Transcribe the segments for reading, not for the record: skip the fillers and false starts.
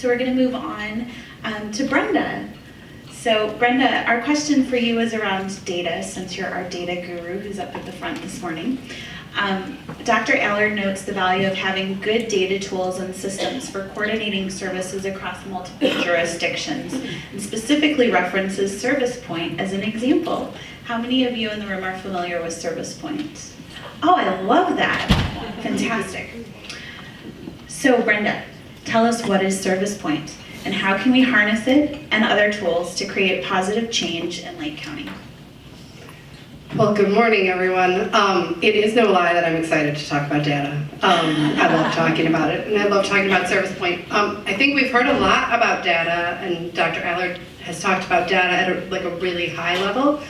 So we're going to move on to Brenda. So Brenda, our question for you is around data, since you're our data guru who's up at the front this morning. Dr. Allard notes the value of having good data tools and systems for coordinating services across multiple jurisdictions, and specifically references ServicePoint as an example. How many of you in the room are familiar with ServicePoint? Oh, I love that. Fantastic. So Brenda, tell us, what is ServicePoint and how can we harness it and other tools to create positive change in Lake County? Well, good morning, everyone. It is no lie that I'm excited to talk about data. I love talking about it, and I love talking about ServicePoint. I think we've heard a lot about data, and Dr. Allard has talked about data at a really high level,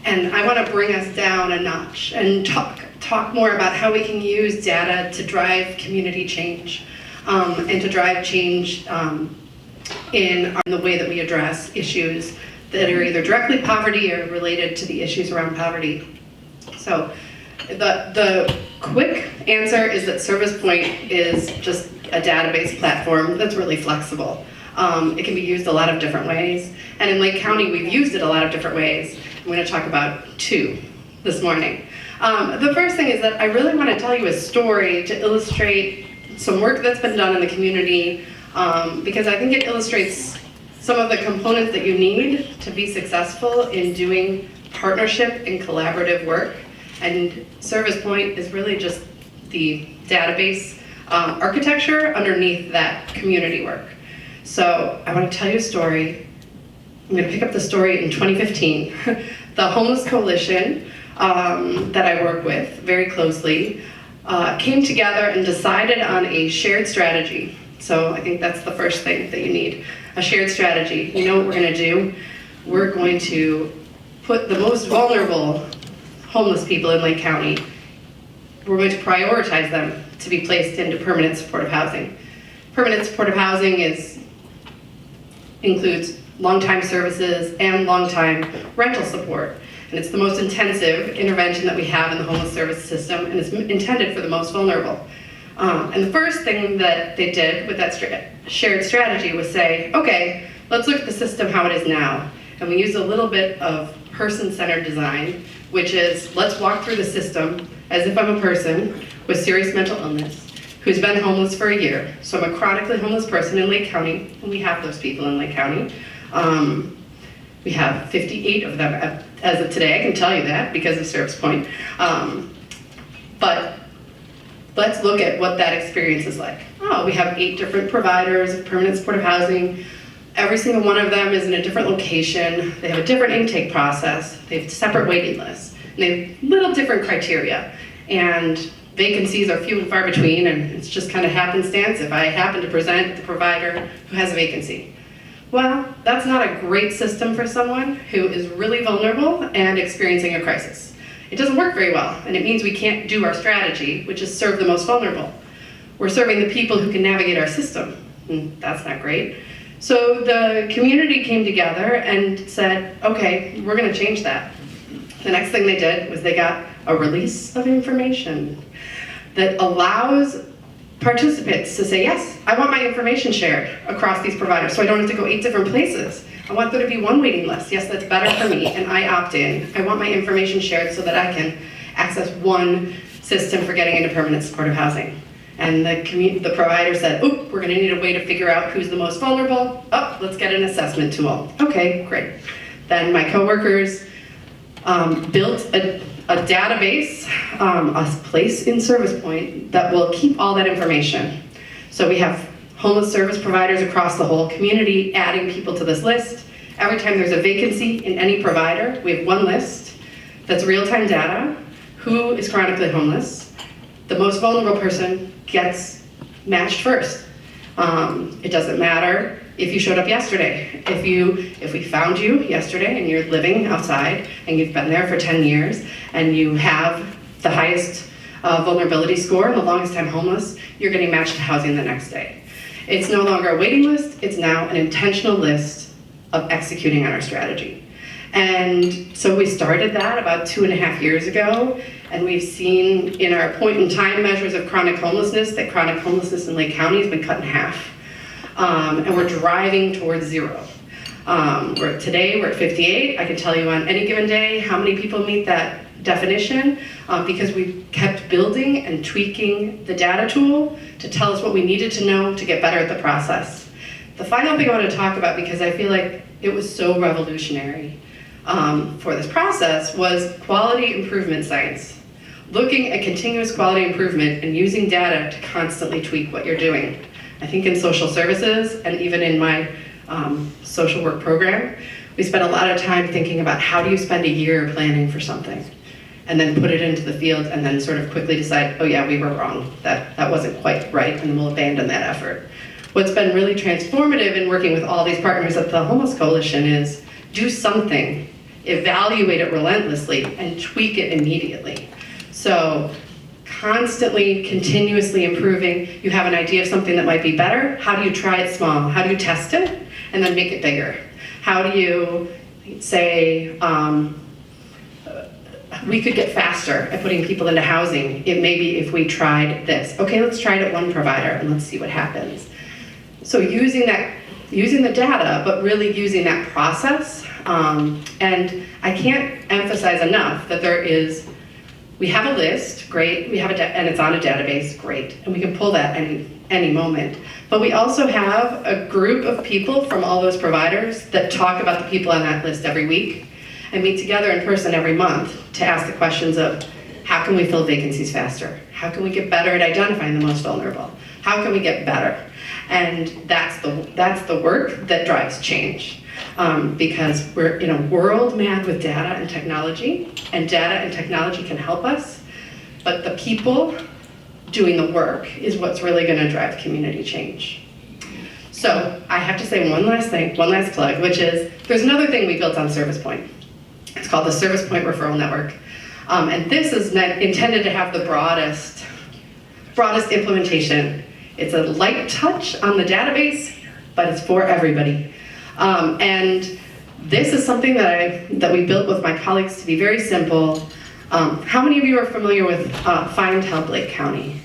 and I want to bring us down a notch and talk more about how we can use data to drive community change, and to drive change in the way that we address issues that are either directly poverty or related to the issues around poverty. So the quick answer is that ServicePoint is just a database platform that's really flexible. It can be used a lot of different ways, and in Lake County we've used it a lot of different ways. I'm going to talk about two this morning. The first thing is that I really want to tell you a story to illustrate some work that's been done in the community, because I think it illustrates some of the components that you need to be successful in doing partnership and collaborative work. And ServicePoint is really just the database architecture underneath that community work. So I want to tell you a story. I'm going to pick up the story in 2015. The Homeless Coalition that I work with very closely came together and decided on a shared strategy. So I think that's the first thing that you need. A shared strategy. You know what we're going to do? We're going to put the most vulnerable homeless people in Lake County, we're going to prioritize them to be placed into permanent supportive housing. Permanent supportive housing includes long-time services and long-time rental support. And it's the most intensive intervention that we have in the homeless service system, and it's intended for the most vulnerable. And the first thing that they did with that shared strategy was say, okay, let's look at the system how it is now. And we used a little bit of person-centered design, which is, let's walk through the system as if I'm a person with serious mental illness who's been homeless for a year. So I'm a chronically homeless person in Lake County, and we have those people in Lake County. We have 58 of them as of today, I can tell you that because of ServicePoint. But let's look at what that experience is like. Oh, we have 8 different providers of permanent supportive housing. Every single one of them is in a different location. They have a different intake process. They have separate waiting lists. And they have little different criteria. And vacancies are few and far between, and it's just kind of happenstance if I happen to present the provider who has a vacancy. Well, that's not a great system for someone who is really vulnerable and experiencing a crisis. It doesn't work very well, and it means we can't do our strategy, which is serve the most vulnerable. We're serving the people who can navigate our system, and that's not great. So the community came together and said, okay, we're gonna change that. The next thing they did was they got a release of information that allows participants to say, yes, I want my information shared across these providers, so I don't have to go 8 different places. I want there to be one waiting list. Yes, that's better for me, and I opt in. I want my information shared so that I can access one system for getting into permanent supportive housing. And the provider said, oop, we're gonna need a way to figure out who's the most vulnerable. Oh, let's get an assessment tool. Okay, great. Then my coworkers built a database, a place in ServicePoint that will keep all that information. So we have homeless service providers across the whole community adding people to this list. Every time there's a vacancy in any provider, we have one list that's real-time data. Who is chronically homeless? The most vulnerable person gets matched first. It doesn't matter if you showed up yesterday. If we found you yesterday and you're living outside and you've been there for 10 years and you have the highest vulnerability score and the longest time homeless, you're getting matched to housing the next day. It's no longer a waiting list, it's now an intentional list of executing on our strategy. And so we started that about 2.5 years ago, and we've seen in our point in time measures of chronic homelessness that chronic homelessness in Lake County has been cut in half. and we're driving towards zero. Today we're at 58. I can tell you on any given day how many people meet that definition because we kept building and tweaking the data tool to tell us what we needed to know to get better at the process. The final thing I want to talk about, because I feel like it was so revolutionary for this process, was quality improvement science. Looking at continuous quality improvement and using data to constantly tweak what you're doing. I think in social services and even in my social work program, we spent a lot of time thinking about how do you spend a year planning for something and then put it into the field and then sort of quickly decide, oh yeah, we were wrong. That wasn't quite right, and we'll abandon that effort. What's been really transformative in working with all these partners at the Homeless Coalition is do something, evaluate it relentlessly, and tweak it immediately. So constantly, continuously improving. You have an idea of something that might be better. How do you try it small? How do you test it and then make it bigger? How do you say, we could get faster at putting people into housing. It may be if we tried this. Okay, let's try it at one provider and let's see what happens. So using the data, but really using that process. And I can't emphasize enough that we have a list, great. We have and it's on a database, great. And we can pull that any moment. But we also have a group of people from all those providers that talk about the people on that list every week and meet together in person every month to ask the questions of how can we fill vacancies faster? How can we get better at identifying the most vulnerable? How can we get better? And that's the work that drives change. Because we're in a world mad with data and technology can help us, but the people doing the work is what's really going to drive community change. So I have to say one last plug, which is there's another thing we built on ServicePoint. It's called the ServicePoint Referral Network. And this is intended to have the broadest implementation. It's a light touch on the database, but it's for everybody. And this is something that we built with my colleagues to be very simple. How many of you are familiar with Find Help Lake County?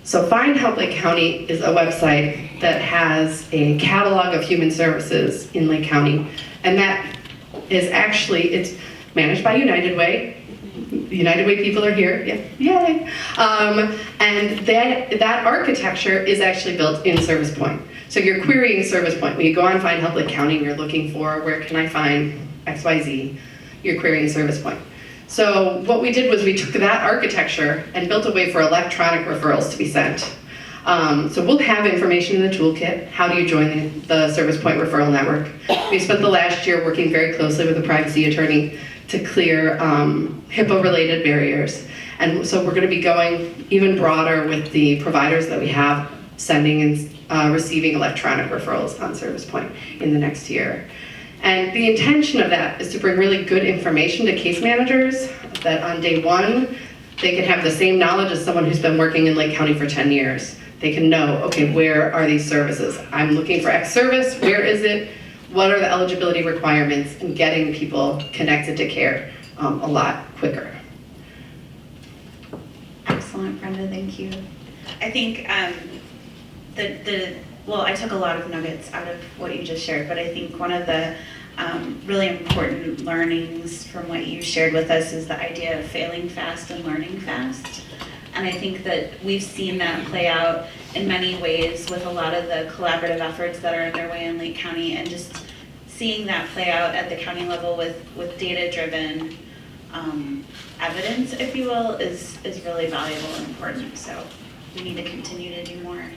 So Find Help Lake County is a website that has a catalog of human services in Lake County, and that is it's managed by United Way. The United Way people are here, yeah, yay! And that architecture is actually built in ServicePoint. So you're querying ServicePoint. When you go on Find Help Lake County and you're looking for where can I find XYZ, you're querying ServicePoint. So what we did was we took that architecture and built a way for electronic referrals to be sent. So we'll have information in the toolkit. How do you join the ServicePoint Referral Network? We spent the last year working very closely with a privacy attorney to clear HIPAA-related barriers. And so we're going to be going even broader with the providers that we have sending and receiving electronic referrals on ServicePoint in the next year. And the intention of that is to bring really good information to case managers that on day one, they can have the same knowledge as someone who's been working in Lake County for 10 years. They can know, okay, where are these services? I'm looking for X service, where is it? What are the eligibility requirements? And getting people connected to care a lot quicker. Excellent, Brenda, thank you. I think well, I took a lot of nuggets out of what you just shared, but I think one of the really important learnings from what you shared with us is the idea of failing fast and learning fast. And I think that we've seen that play out in many ways with a lot of the collaborative efforts that are underway in Lake County, and just seeing that play out at the county level with data-driven evidence, if you will, is really valuable and important. So we need to continue to do more.